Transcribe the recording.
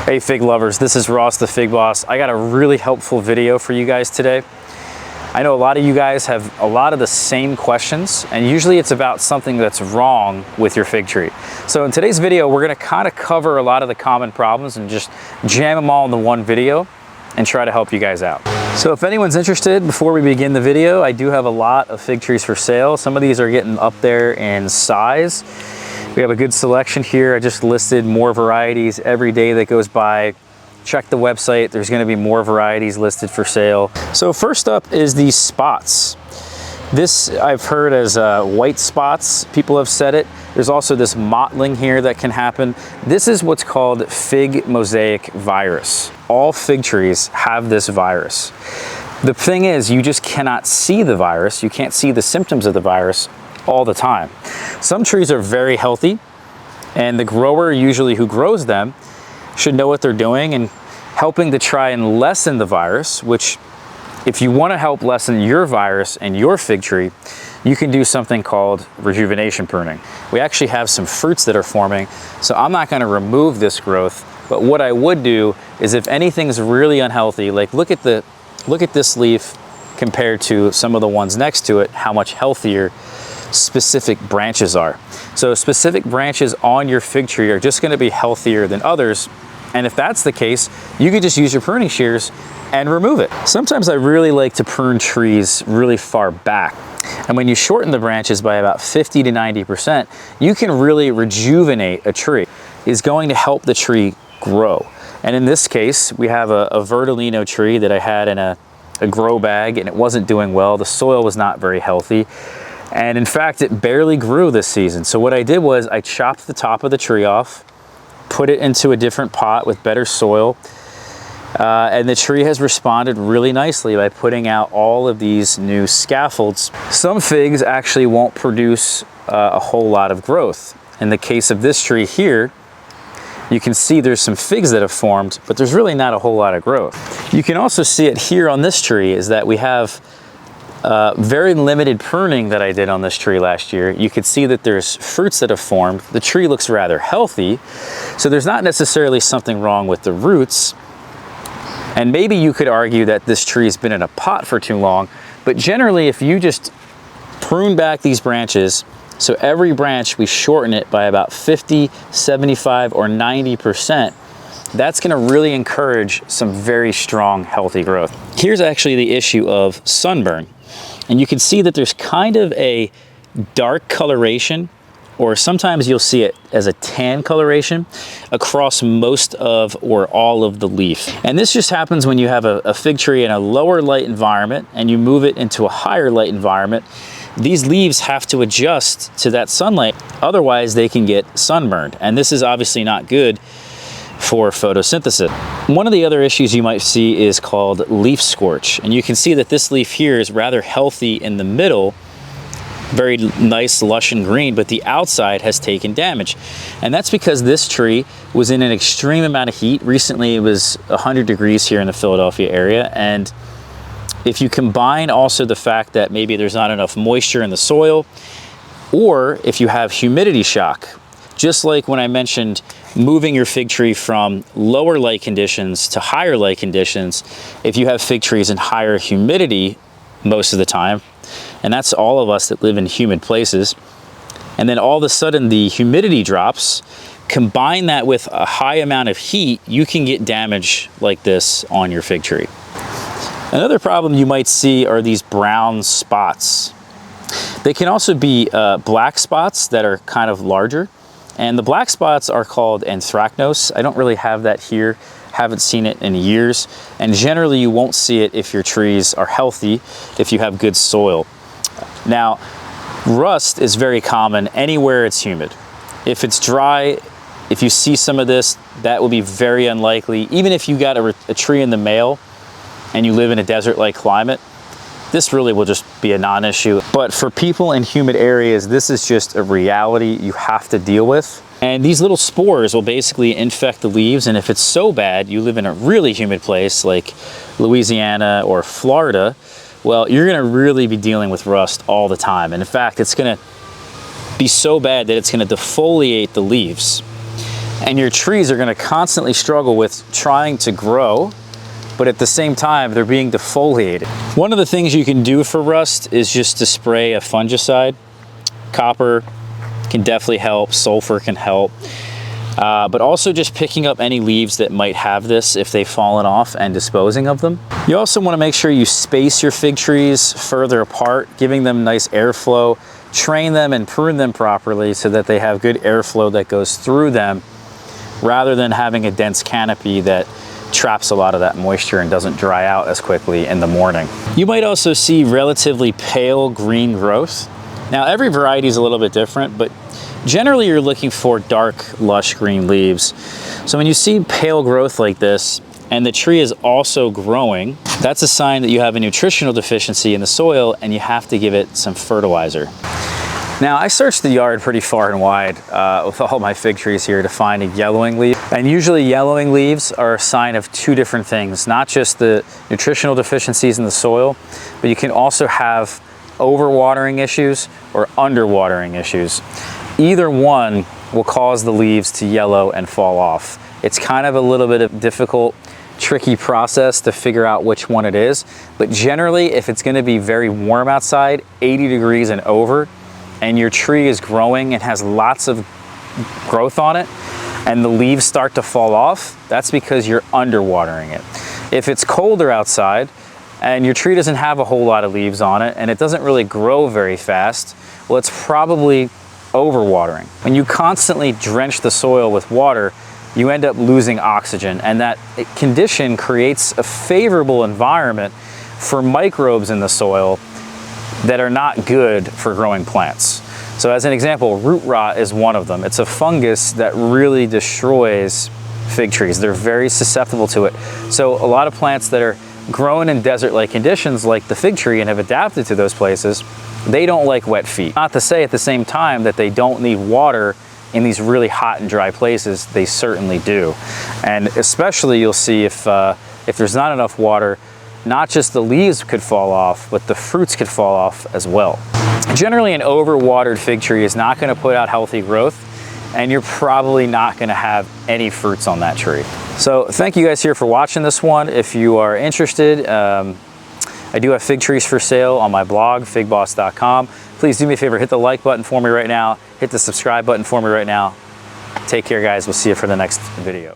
Hey fig lovers, this is Ross the Fig Boss. I got a really helpful video for you guys today. I know a lot of you guys have a lot of the same questions, and usually it's about something that's wrong with your fig tree. So in today's video, we're gonna kind of cover a lot of the common problems and just jam them all into one video and try to help you guys out. So if anyone's interested, before we begin the video, I do have a lot of fig trees for sale. Some of these are getting up there in size. We have a good selection here. I just listed more varieties every day that goes by. Check the website. There's going to be more varieties listed for sale. So first up is these spots. This I've heard as white spots. People have said it. There's also this mottling here that can happen. This is what's called fig Mosaic Virus. All fig trees have this virus. The thing is, you just cannot see the virus. You can't see the symptoms of the virus all the time. Some trees are very healthy, and the grower usually who grows them should know what they're doing and helping to try and lessen the virus, which if you want to help lessen your virus and your fig tree, you can do something called rejuvenation pruning. We actually have some fruits that are forming, so I'm not going to remove this growth, but what I would do is if anything's really unhealthy, like look at this leaf compared to some of the ones next to it, how much healthier specific branches are. So specific branches on your fig tree are just going to be healthier than others. And if that's the case, you could just use your pruning shears and remove it. Sometimes I really like to prune trees really far back. And when you shorten the branches by about 50 to 90%, you can really rejuvenate a tree. It's going to help the tree grow. And in this case, we have a Verdolino tree that I had in a grow bag, and it wasn't doing well. The soil was not very healthy. And in fact, it barely grew this season. So what I did was I chopped the top of the tree off, put it into a different pot with better soil, and the tree has responded really nicely by putting out all of these new scaffolds. Some figs actually won't produce a whole lot of growth. In the case of this tree here, you can see there's some figs that have formed, but there's really not a whole lot of growth. You can also see it here on this tree is that we have very limited pruning that I did on this tree last year. You can see that there's fruits that have formed. The tree looks rather healthy, so there's not necessarily something wrong with the roots. And maybe you could argue that this tree has been in a pot for too long, but generally if you just prune back these branches, so every branch we shorten it by about 50, 75, or 90%, that's going to really encourage some very strong, healthy growth. Here's actually the issue of sunburn. And you can see that there's kind of a dark coloration, or sometimes you'll see it as a tan coloration across most of or all of the leaf. And this just happens when you have a fig tree in a lower light environment and you move it into a higher light environment. These leaves have to adjust to that sunlight, otherwise they can get sunburned. And this is obviously not good for photosynthesis. One of the other issues you might see is called leaf scorch. And you can see that this leaf here is rather healthy in the middle, very nice, lush and green, but the outside has taken damage. And that's because this tree was in an extreme amount of heat. Recently it was 100 degrees here in the Philadelphia area. And if you combine also the fact that maybe there's not enough moisture in the soil, or if you have humidity shock, just like when I mentioned moving your fig tree from lower light conditions to higher light conditions, if you have fig trees in higher humidity most of the time, and that's all of us that live in humid places, and then all of a sudden the humidity drops, combine that with a high amount of heat, you can get damage like this on your fig tree. Another problem you might see are these brown spots. They can also be black spots that are kind of larger. And the black spots are called anthracnose. I don't really have that here, haven't seen it in years. And generally you won't see it if your trees are healthy, if you have good soil. Now, rust is very common anywhere it's humid. If it's dry, if you see some of this, that will be very unlikely. Even if you got a tree in the mail and you live in a desert-like climate, this really will just be a non-issue. But for people in humid areas, this is just a reality you have to deal with. And these little spores will basically infect the leaves. And if it's so bad, you live in a really humid place like Louisiana or Florida, well, you're gonna really be dealing with rust all the time. And in fact, it's gonna be so bad that it's gonna defoliate the leaves. And your trees are gonna constantly struggle with trying to grow, but at the same time, they're being defoliated. One of the things you can do for rust is just to spray a fungicide. Copper can definitely help, sulfur can help, but also just picking up any leaves that might have this if they've fallen off and disposing of them. You also wanna make sure you space your fig trees further apart, giving them nice airflow, train them and prune them properly so that they have good airflow that goes through them, rather than having a dense canopy that traps a lot of that moisture and doesn't dry out as quickly in the morning. You might also see relatively pale green growth. Now, every variety is a little bit different, but generally you're looking for dark, lush green leaves. So when you see pale growth like this, and the tree is also growing, that's a sign that you have a nutritional deficiency in the soil and you have to give it some fertilizer. Now, I searched the yard pretty far and wide with all my fig trees here to find a yellowing leaf. And usually yellowing leaves are a sign of two different things, not just the nutritional deficiencies in the soil, but you can also have overwatering issues or underwatering issues. Either one will cause the leaves to yellow and fall off. It's kind of a little bit of difficult, tricky process to figure out which one it is, but generally if it's going to be very warm outside, 80 degrees and over, and your tree is growing and has lots of growth on it, and the leaves start to fall off, that's because you're underwatering it. If it's colder outside and your tree doesn't have a whole lot of leaves on it and it doesn't really grow very fast, well, it's probably overwatering. When you constantly drench the soil with water, you end up losing oxygen, and that condition creates a favorable environment for microbes in the soil that are not good for growing plants. So as an example, root rot is one of them. It's a fungus that really destroys fig trees. They're very susceptible to it. So a lot of plants that are grown in desert-like conditions, like the fig tree, and have adapted to those places, they don't like wet feet. Not to say at the same time that they don't need water in these really hot and dry places. They certainly do. And especially you'll see if there's not enough water, not just the leaves could fall off, but the fruits could fall off as well. Generally, an overwatered fig tree is not going to put out healthy growth, and you're probably not going to have any fruits on that tree. So thank you guys here for watching this one. If you are interested, I do have fig trees for sale on my blog, figboss.com. Please do me a favor, hit the like button for me right now, hit the subscribe button for me right now. Take care, guys. We'll see you for the next video.